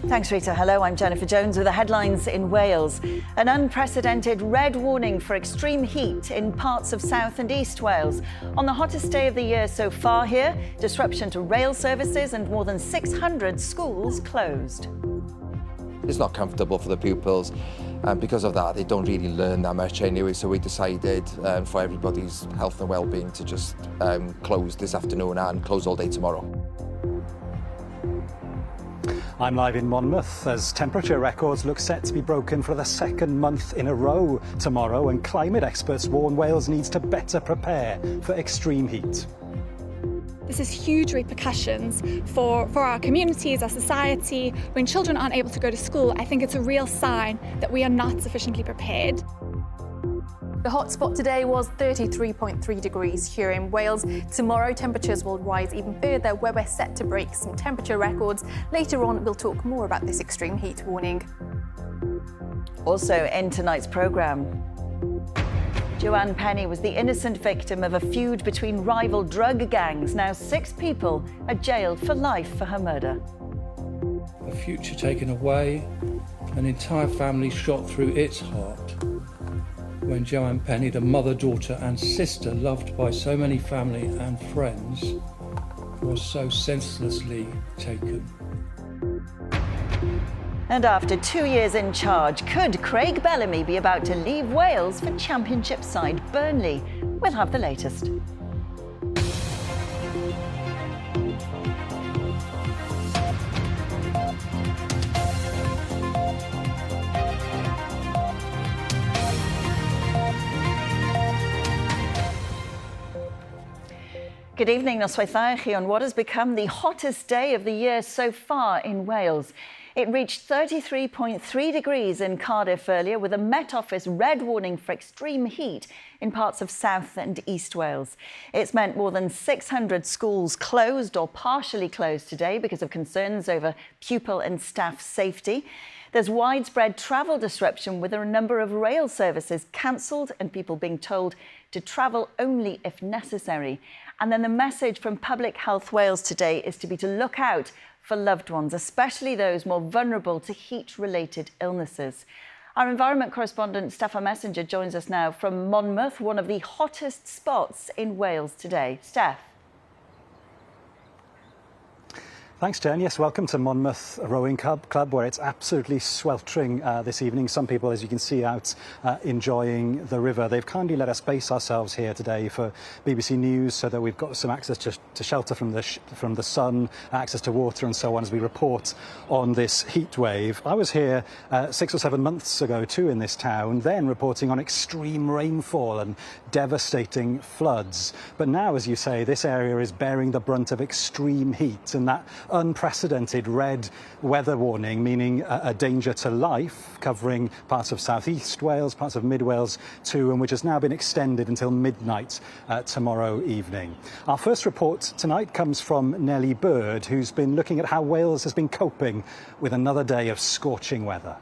Thanks, Rita. Hello, I'm Jennifer Jones with the headlines in Wales. An unprecedented red warning for extreme heat in parts of South and East Wales. On the hottest day of the year so far here, disruption to rail services and more than 600 schools closed. It's not comfortable for the pupils, and because of that, they don't really learn that much anyway. So we decided for everybody's health and well-being to just close this afternoon and close all day tomorrow. I'm live in Monmouth as temperature records look set to be broken for the second month in a row tomorrow, and climate experts warn Wales needs to better prepare for extreme heat. This has huge repercussions for our communities, our society. When children aren't able to go to school, I think it's a real sign that we are not sufficiently prepared. The hotspot today was 33.3 degrees here in Wales. Tomorrow, temperatures will rise even further, where we're set to break some temperature records. Later on, we'll talk more about this extreme heat warning. Also in tonight's programme, Joanne Penny was the innocent victim of a feud between rival drug gangs. Now 6 people are jailed for life for her murder. A future taken away, an entire family shot through its heart. When Joanne Penny, the mother, daughter and sister loved by so many family and friends, was so senselessly taken. And after 2 years in charge, could Craig Bellamy be about to leave Wales for Championship side Burnley? We'll have the latest. Good evening, noswaith chi on what has become the hottest day of the year so far in Wales. It reached 33.3 degrees in Cardiff earlier, with a Met Office red warning for extreme heat in parts of South and East Wales. It's meant more than 600 schools closed or partially closed today because of concerns over pupil and staff safety. There's widespread travel disruption, with a number of rail services cancelled and people being told to travel only if necessary. And then the message from Public Health Wales today is to look out for loved ones, especially those more vulnerable to heat-related illnesses. Our environment correspondent, Stefan Messenger, joins us now from Monmouth, one of the hottest spots in Wales today. Steph. Thanks, Jen. Yes, welcome to Monmouth Rowing Club, where it's absolutely sweltering this evening. Some people, as you can see, out enjoying the river. They've kindly let us base ourselves here today for BBC News, so that we've got some access to shelter from the sun, access to water and so on, as we report on this heat wave. I was here 6 or 7 months ago too in this town, then reporting on extreme rainfall and devastating floods. But now, as you say, this area is bearing the brunt of extreme heat, and that unprecedented red weather warning, meaning a danger to life, covering parts of South East Wales, parts of Mid Wales too, and which has now been extended until midnight tomorrow evening. Our first report tonight comes from Nellie Bird, who's been looking at how Wales has been coping with another day of scorching weather.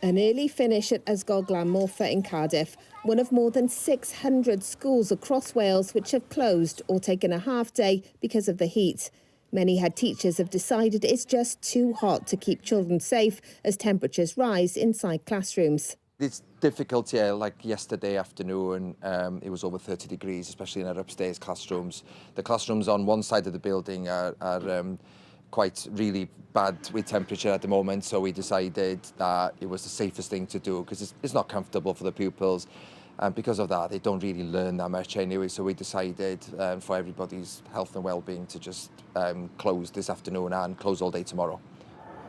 An early finish at Ysgol Glamorfa in Cardiff, one of more than 600 schools across Wales which have closed or taken a half day because of the heat. Many head teachers have decided it's just too hot to keep children safe as temperatures rise inside classrooms. It's difficult here, like yesterday afternoon, it was over 30 degrees, especially in our upstairs classrooms. The classrooms on one side of the building are quite really bad with temperature at the moment, so we decided that it was the safest thing to do, because it's not comfortable for the pupils. And because of that, they don't really learn that much anyway. So we decided for everybody's health and well-being to just close this afternoon and close all day tomorrow.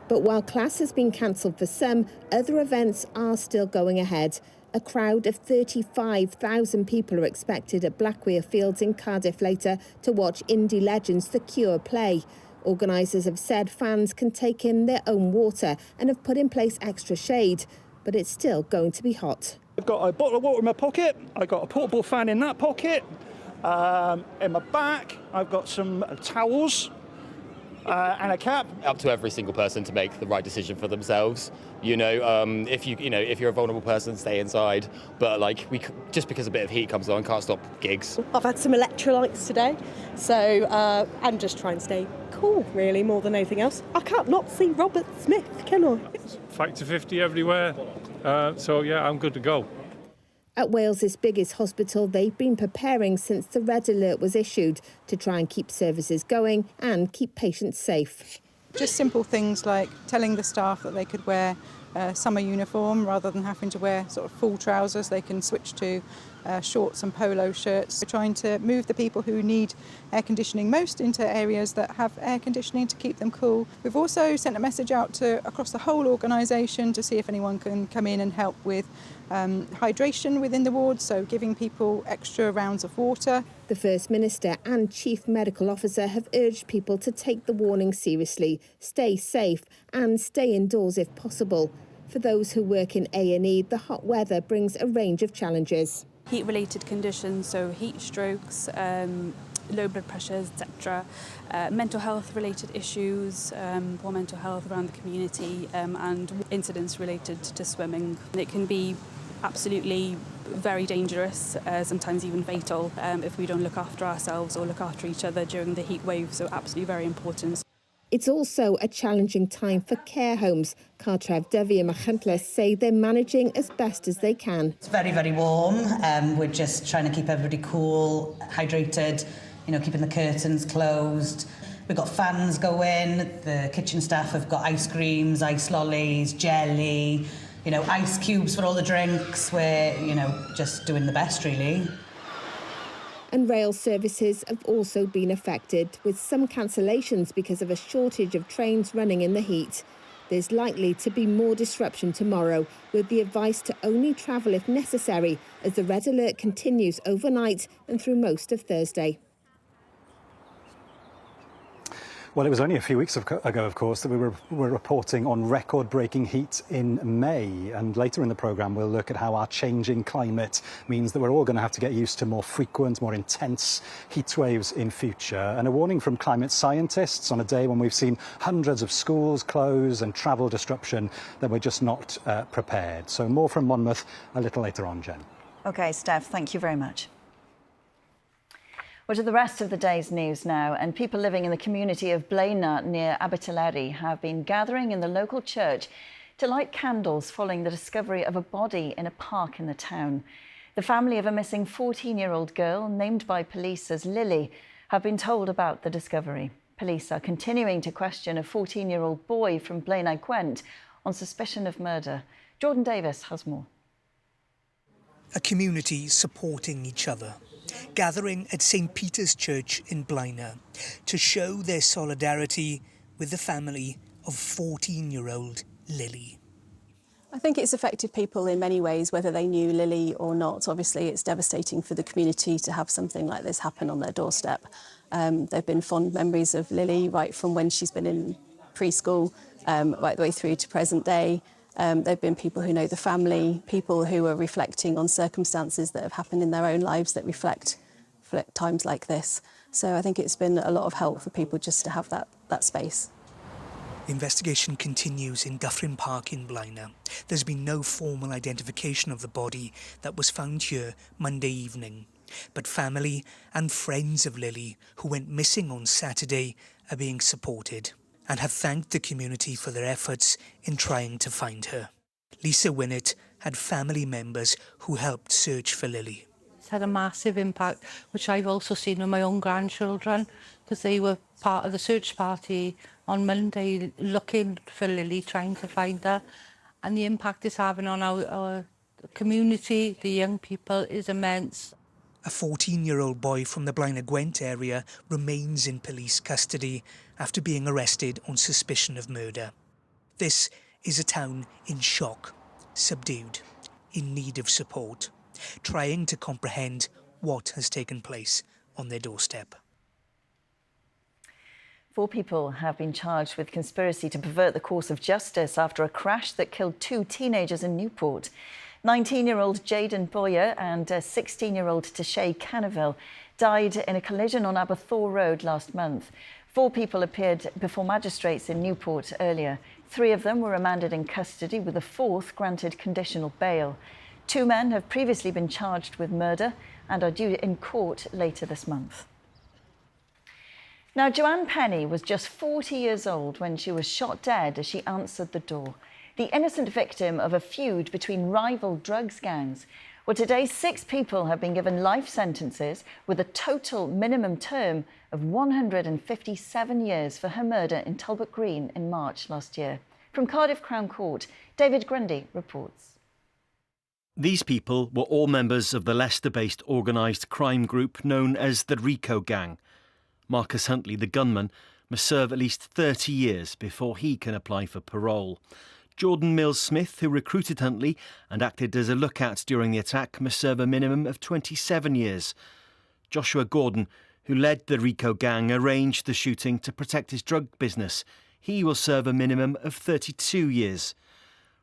But while class has been cancelled for some, other events are still going ahead. A crowd of 35,000 people are expected at Blackweir Fields in Cardiff later to watch indie legends The Cure play. Organisers have said fans can take in their own water and have put in place extra shade, but it's still going to be hot. I've got a bottle of water in my pocket, I've got a portable fan in that pocket, in my back I've got some towels and a cap. Up to every single person to make the right decision for themselves. If you're a vulnerable person, stay inside. But just because a bit of heat comes on, can't stop gigs. I've had some electrolytes today, so and just try and stay cool. cool, really, more than anything else. I can't not see Robert Smith, can I? Factor 50 everywhere, so yeah, I'm good to go. At Wales's biggest hospital, they've been preparing since the red alert was issued to try and keep services going and keep patients safe. Just simple things like telling the staff that they could wear a summer uniform rather than having to wear sort of full trousers. They can switch to shorts and polo shirts. We're trying to move the people who need air conditioning most into areas that have air conditioning to keep them cool. We've also sent a message out to across the whole organisation to see if anyone can come in and help with hydration within the ward, so giving people extra rounds of water. The First Minister and Chief Medical Officer have urged people to take the warning seriously, stay safe and stay indoors if possible. For those who work in A&E, the hot weather brings a range of challenges. Heat-related conditions, so heat strokes, low blood pressures, etc. Mental health-related issues, poor mental health around the community, and incidents related to swimming. It can be absolutely very dangerous, sometimes even fatal, if we don't look after ourselves or look after each other during the heat wave, so absolutely very important. It's also a challenging time for care homes. Cartref Dyfi and Machynlleth say they're managing as best as they can. It's very, very warm. We're just trying to keep everybody cool, hydrated, keeping the curtains closed. We've got fans going. The kitchen staff have got ice creams, ice lollies, jelly, ice cubes for all the drinks. We're, just doing the best, really. And rail services have also been affected, with some cancellations because of a shortage of trains running in the heat. There's likely to be more disruption tomorrow, with the advice to only travel if necessary, as the red alert continues overnight and through most of Thursday. Well, it was only a few weeks ago, of course, that we were reporting on record-breaking heat in May. And later in the programme, we'll look at how our changing climate means that we're all going to have to get used to more frequent, more intense heat waves in future. And a warning from climate scientists on a day when we've seen hundreds of schools close and travel disruption, that we're just not prepared. So more from Monmouth a little later on, Jen. OK, Steph, thank you very much. Well, to the rest of the day's news now, and people living in the community of Blina near Abertillery have been gathering in the local church to light candles following the discovery of a body in a park in the town. The family of a missing 14-year-old girl, named by police as Lily, have been told about the discovery. Police are continuing to question a 14-year-old boy from Blina Gwent on suspicion of murder. Jordan Davis has more. A community supporting each other, gathering at St. Peter's Church in Blina to show their solidarity with the family of 14-year-old Lily. I think it's affected people in many ways, whether they knew Lily or not. Obviously, it's devastating for the community to have something like this happen on their doorstep. There have been fond memories of Lily right from when she's been in preschool, right the way through to present day. There have been people who know the family, people who are reflecting on circumstances that have happened in their own lives that reflect times like this. So I think it's been a lot of help for people just to have that space. The investigation continues in Dyffryn Park in Blina. There's been no formal identification of the body that was found here Monday evening. But family and friends of Lily, who went missing on Saturday, are being supported and have thanked the community for their efforts in trying to find her. Lisa Winnett had family members who helped search for Lily. It's had a massive impact, which I've also seen with my own grandchildren, because they were part of the search party on Monday, looking for Lily, trying to find her. And the impact it's having on our community, the young people, is immense. A 14-year-old boy from the Blina Gwent area remains in police custody after being arrested on suspicion of murder. This is a town in shock, subdued, in need of support, trying to comprehend what has taken place on their doorstep. 4 people have been charged with conspiracy to pervert the course of justice after a crash that killed 2 teenagers in Newport. 19-year-old Jaden Boyer and 16-year-old Tashay Canaville died in a collision on Aberthor Road last month. 4 people appeared before magistrates in Newport earlier. 3 of them were remanded in custody, with a 4th granted conditional bail. 2 men have previously been charged with murder and are due in court later this month. Now, Joanne Penny was just 40 years old when she was shot dead as she answered the door. The innocent victim of a feud between rival drugs gangs. Well, today, 6 people have been given life sentences with a total minimum term of 157 years for her murder in Talbot Green in March last year. From Cardiff Crown Court, David Grundy reports. These people were all members of the Leicester-based organised crime group known as the Rico Gang. Marcus Huntley, the gunman, must serve at least 30 years before he can apply for parole. Jordan Mills-Smith, who recruited Huntley and acted as a lookout during the attack, must serve a minimum of 27 years. Joshua Gordon, who led the Rico Gang, arranged the shooting to protect his drug business. He will serve a minimum of 32 years.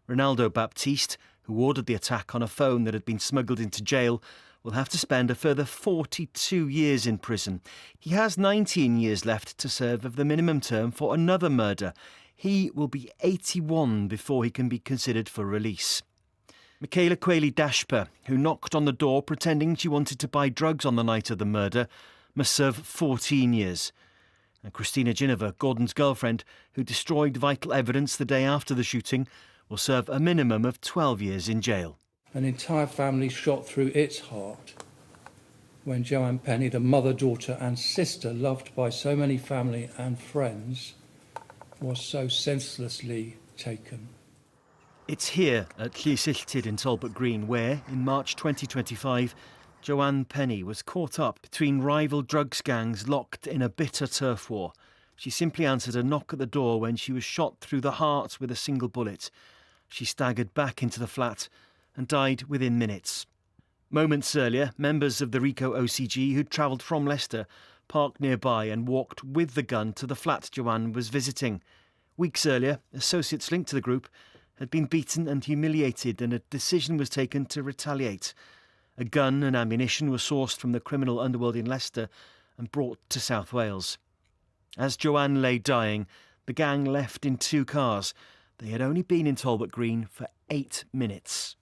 Ronaldo Baptiste, who ordered the attack on a phone that had been smuggled into jail, will have to spend a further 42 years in prison. He has 19 years left to serve of the minimum term for another murder. He will be 81 before he can be considered for release. Michaela Quayle-Dashper, who knocked on the door pretending she wanted to buy drugs on the night of the murder, must serve 14 years. And Christina Ginniver, Gordon's girlfriend, who destroyed vital evidence the day after the shooting, will serve a minimum of 12 years in jail. An entire family shot through its heart when Joanne Penny, the mother, daughter and sister loved by so many family and friends, was so senselessly taken. It's here at Llysilltyd in Talbot Green where, in March 2025, Joanne Penny was caught up between rival drugs gangs locked in a bitter turf war. She simply answered a knock at the door when she was shot through the heart with a single bullet. She staggered back into the flat and died within minutes. Moments earlier, members of the Rico OCG who'd travelled from Leicester parked nearby and walked with the gun to the flat Joanne was visiting. Weeks earlier, associates linked to the group had been beaten and humiliated, and a decision was taken to retaliate. A gun and ammunition were sourced from the criminal underworld in Leicester and brought to South Wales. As Joanne lay dying, the gang left in 2 cars. They had only been in Talbot Green for 8 minutes.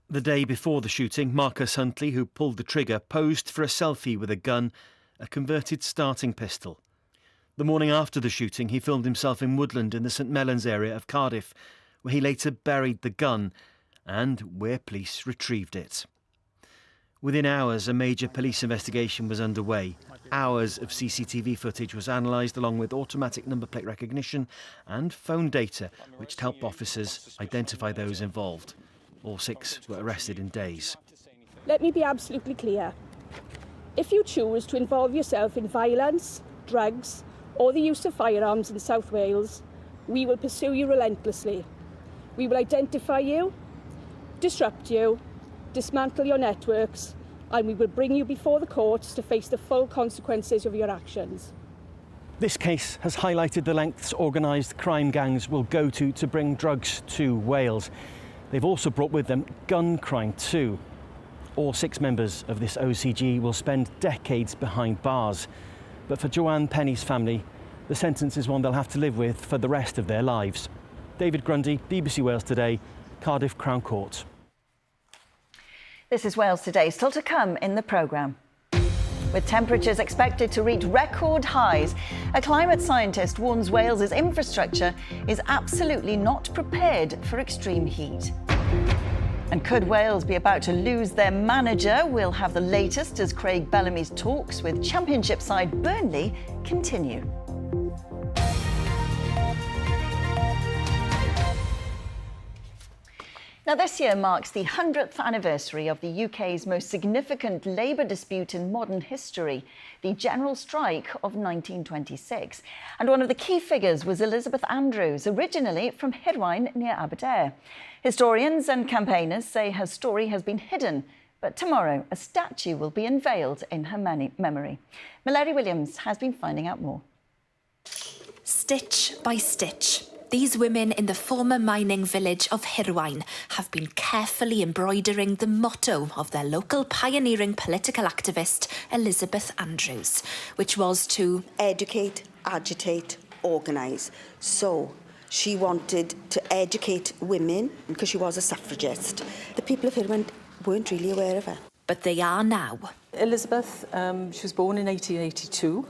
The day before the shooting, Marcus Huntley, who pulled the trigger, posed for a selfie with a gun, a converted starting pistol. The morning after the shooting, he filmed himself in woodland in the St Mellons area of Cardiff, where he later buried the gun and where police retrieved it. Within hours, a major police investigation was underway. Hours of CCTV footage was analysed along with automatic number plate recognition and phone data, which helped officers identify those involved. All 6 were arrested in days. Let me be absolutely clear. If you choose to involve yourself in violence, drugs, or the use of firearms in South Wales, we will pursue you relentlessly. We will identify you, disrupt you, dismantle your networks, and we will bring you before the courts to face the full consequences of your actions. This case has highlighted the lengths organised crime gangs will go to bring drugs to Wales. They've also brought with them gun crime too. All 6 members of this OCG will spend decades behind bars. But for Joanne Penny's family, the sentence is one they'll have to live with for the rest of their lives. David Grundy, BBC Wales Today, Cardiff Crown Court. This is Wales Today, still to come in the programme. With temperatures expected to reach record highs, a climate scientist warns Wales's infrastructure is absolutely not prepared for extreme heat. And could Wales be about to lose their manager? We'll have the latest as Craig Bellamy's talks with Championship side Burnley continue. Now, this year marks the 100th anniversary of the UK's most significant labour dispute in modern history, the General Strike of 1926. And one of the key figures was Elizabeth Andrews, originally from Hirwaun near Aberdare. Historians and campaigners say her story has been hidden, but tomorrow a statue will be unveiled in her memory. Mary Williams has been finding out more. Stitch by stitch, these women in the former mining village of Hirwaun have been carefully embroidering the motto of their local pioneering political activist, Elizabeth Andrews, which was to educate, agitate, organise. So she wanted to educate women because she was a suffragist. The people of Hirwaun weren't really aware of her. But they are now. Elizabeth, she was born in 1882.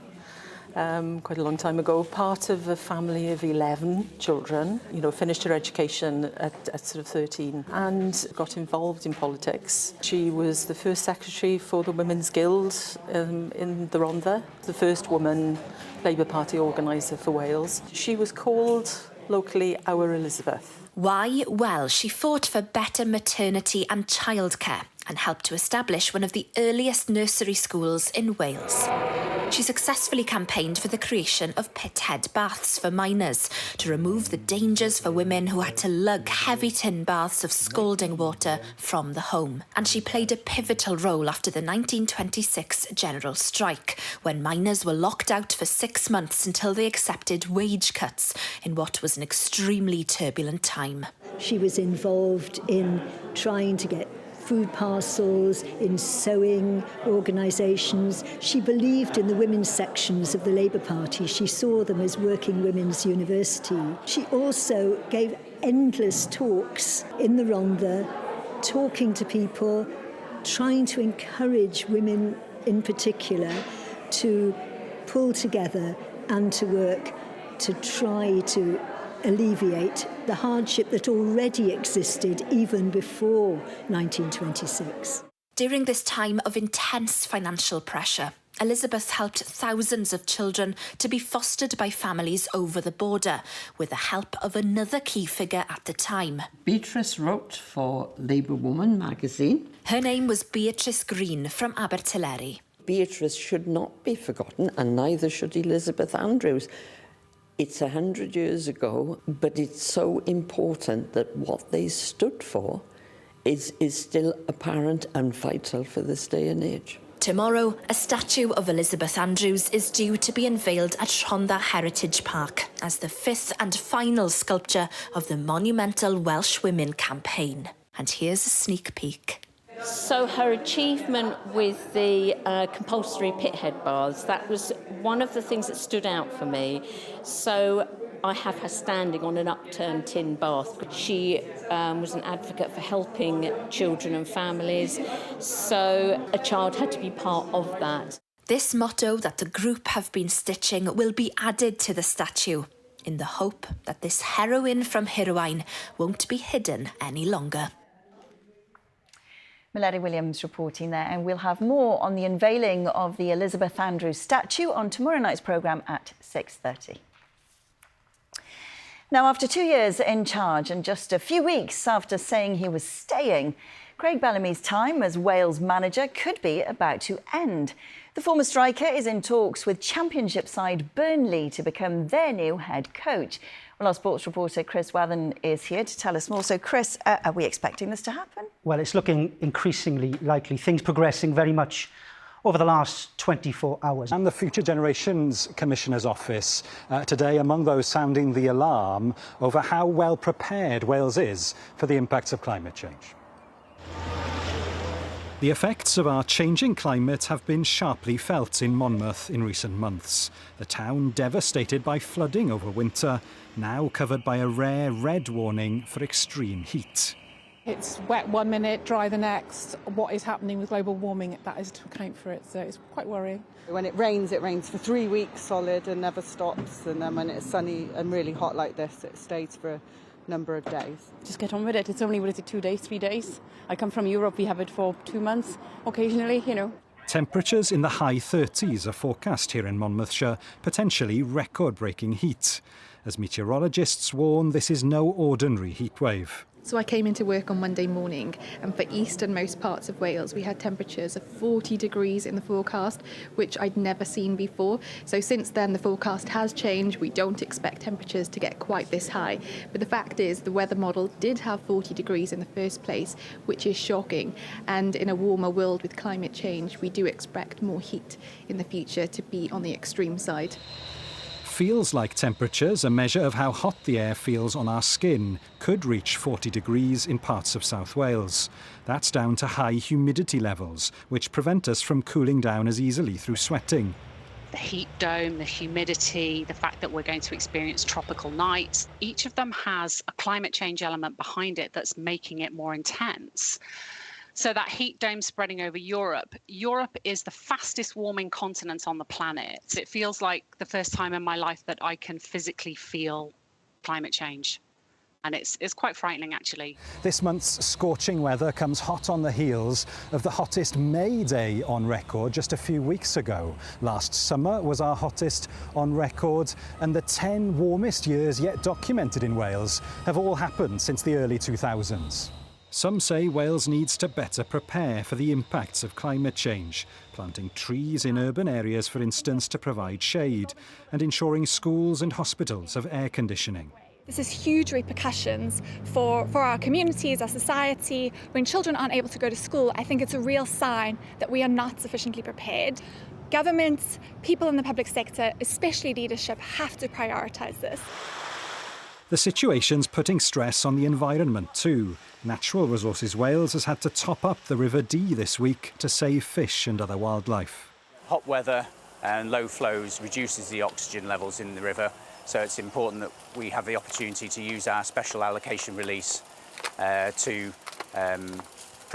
quite a long time ago, part of a family of 11 children, finished her education at sort of 13 and got involved in politics. She was the first secretary for the Women's Guild in the Rhondda, the first woman Labour Party organiser for Wales. She was called locally Our Elizabeth. Why? Well, she fought for better maternity and childcare and helped to establish one of the earliest nursery schools in Wales. She successfully campaigned for the creation of pithead baths for minors to remove the dangers for women who had to lug heavy tin baths of scalding water from the home. And she played a pivotal role after the 1926 general strike, when miners were locked out for 6 months until they accepted wage cuts in what was an extremely turbulent time. She was involved in trying to get food parcels, in sewing organisations. She believed in the women's sections of the Labour Party. She saw them as working women's university. She also gave endless talks in the Rhondda, talking to people, trying to encourage women in particular to pull together and to work to try to alleviate the hardship that already existed even before 1926. During this time of intense financial pressure, Elizabeth helped thousands of children to be fostered by families over the border, with the help of another key figure at the time. Beatrice wrote for Labour Woman magazine. Her name was Beatrice Green from Abertillery. Beatrice should not be forgotten, and neither should Elizabeth Andrews. It's 100 years ago, but it's so important that what they stood for is still apparent and vital for this day and age. Tomorrow, a statue of Elizabeth Andrews is due to be unveiled at Rhondda Heritage Park as the 5th and final sculpture of the monumental Welsh Women campaign. And here's a sneak peek. So her achievement with the compulsory pithead baths, that was one of the things that stood out for me. So I have her standing on an upturned tin bath. She was an advocate for helping children and families, so a child had to be part of that. This motto that the group have been stitching will be added to the statue, in the hope that this heroine from Hirwaun won't be hidden any longer. Melody Williams reporting there, and we'll have more on the unveiling of the Elizabeth Andrews statue on tomorrow night's programme at 6:30. Now, after 2 years in charge and just a few weeks after saying he was staying, Craig Bellamy's time as Wales manager could be about to end. The former striker is in talks with Championship side Burnley to become their new head coach. Well, our sports reporter Chris Wathen is here to tell us more. So, Chris, are we expecting this to happen? Well, it's looking increasingly likely. Things progressing very much over the last 24 hours. And the Future Generations Commissioner's Office today among those sounding the alarm over how well prepared Wales is for the impacts of climate change. The effects of our changing climate have been sharply felt in Monmouth in recent months. The town devastated by flooding over winter, now covered by a rare red warning for extreme heat. It's wet one minute, dry the next. What is happening with global warming, that is to account for it, so it's quite worrying. When it rains for 3 weeks solid and never stops, and then when it's sunny and really hot like this, it stays for a number of days. Just get on with it. It's only, 2 days, 3 days? I come from Europe, we have it for 2 months, occasionally, Temperatures in the high 30s are forecast here in Monmouthshire, potentially record-breaking heat. As meteorologists warn, this is no ordinary heatwave. So I came into work on Monday morning, and for easternmost parts of Wales we had temperatures of 40 degrees in the forecast, which I'd never seen before. So since then the forecast has changed. We don't expect temperatures to get quite this high. But the fact is the weather model did have 40 degrees in the first place, which is shocking. And in a warmer world with climate change, we do expect more heat in the future to be on the extreme side. Feels like temperatures, a measure of how hot the air feels on our skin, could reach 40 degrees in parts of South Wales. That's down to high humidity levels, which prevent us from cooling down as easily through sweating. The heat dome, the humidity, the fact that we're going to experience tropical nights, each of them has a climate change element behind it that's making it more intense. So that heat dome spreading over Europe. Europe is the fastest warming continent on the planet. It feels like the first time in my life that I can physically feel climate change. And it's quite frightening, actually. This month's scorching weather comes hot on the heels of the hottest May day on record just a few weeks ago. Last summer was our hottest on record, and the 10 warmest years yet documented in Wales have all happened since the early 2000s. Some say Wales needs to better prepare for the impacts of climate change, planting trees in urban areas, for instance, to provide shade, and ensuring schools and hospitals have air conditioning. This has huge repercussions for our communities, our society. When children aren't able to go to school, I think it's a real sign that we are not sufficiently prepared. Governments, people in the public sector, especially leadership, have to prioritise this. The situation's putting stress on the environment too. Natural Resources Wales has had to top up the River Dee this week to save fish and other wildlife. Hot weather and low flows reduces the oxygen levels in the river, so it's important that we have the opportunity to use our special allocation release to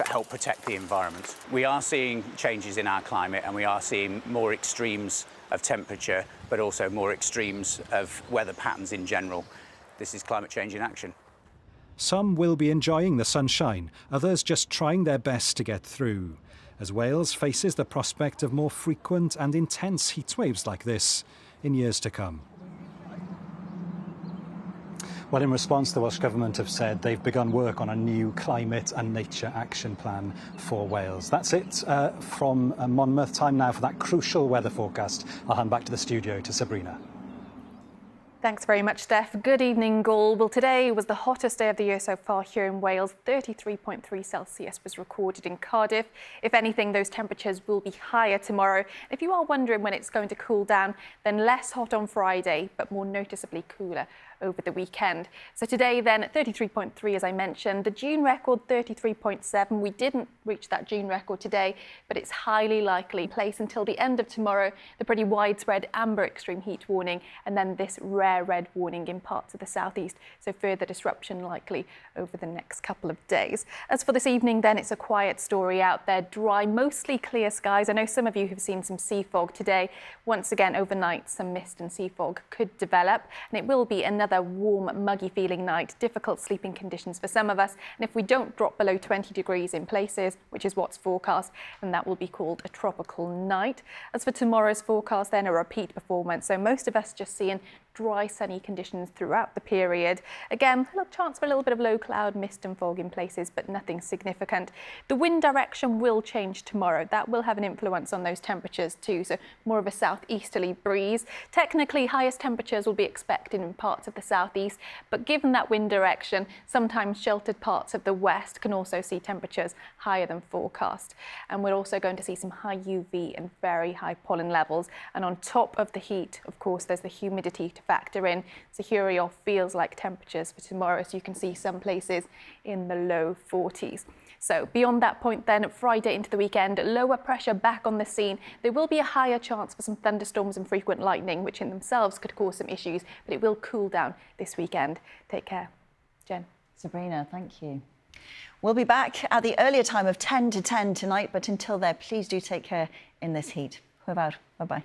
help protect the environment. We are seeing changes in our climate, and we are seeing more extremes of temperature, but also more extremes of weather patterns in general. This is climate change in action. Some will be enjoying the sunshine, others just trying their best to get through, as Wales faces the prospect of more frequent and intense heatwaves like this in years to come. Well, in response, the Welsh Government have said they've begun work on a new climate and nature action plan for Wales. That's it from Monmouth. Time now for that crucial weather forecast. I'll hand back to the studio to Sabrina. Thanks very much, Steph. Good evening, all. Well, today was the hottest day of the year so far here in Wales. 33.3 Celsius was recorded in Cardiff. If anything, those temperatures will be higher tomorrow. If you are wondering when it's going to cool down, then less hot on Friday, but more noticeably cooler over the weekend. So today then at 33.3, as I mentioned, the June record 33.7. We didn't reach that June record today, but it's highly likely in place until the end of tomorrow. The pretty widespread amber extreme heat warning, and then this rare red warning in parts of the southeast. So further disruption likely over the next couple of days. As for this evening then, it's a quiet story out there. Dry, mostly clear skies. I know some of you have seen some sea fog today. Once again, overnight, some mist and sea fog could develop, and it will be another warm, muggy feeling night, difficult sleeping conditions for some of us. And if we don't drop below 20 degrees in places, which is what's forecast, then that will be called a tropical night. As for tomorrow's forecast, then a repeat performance. So most of us just seeing dry, sunny conditions throughout the period. Again, a chance for a little bit of low cloud, mist and fog in places, but nothing significant. The wind direction will change tomorrow. That will have an influence on those temperatures too. So more of a southeasterly breeze. Technically, highest temperatures will be expected in parts of the southeast, but given that wind direction, sometimes sheltered parts of the west can also see temperatures higher than forecast. And we're also going to see some high UV and very high pollen levels. And on top of the heat, of course, there's the humidity to factor in. So here are your feels like temperatures for tomorrow. So you can see some places in the low 40s. So beyond that point then, Friday into the weekend, lower pressure back on the scene. There will be a higher chance for some thunderstorms and frequent lightning, which in themselves could cause some issues, but it will cool down this weekend. Take care. Jen. Sabrina, thank you. We'll be back at the earlier time of 10 to 10 tonight, but until then, please do take care in this heat. We're out. Bye-bye.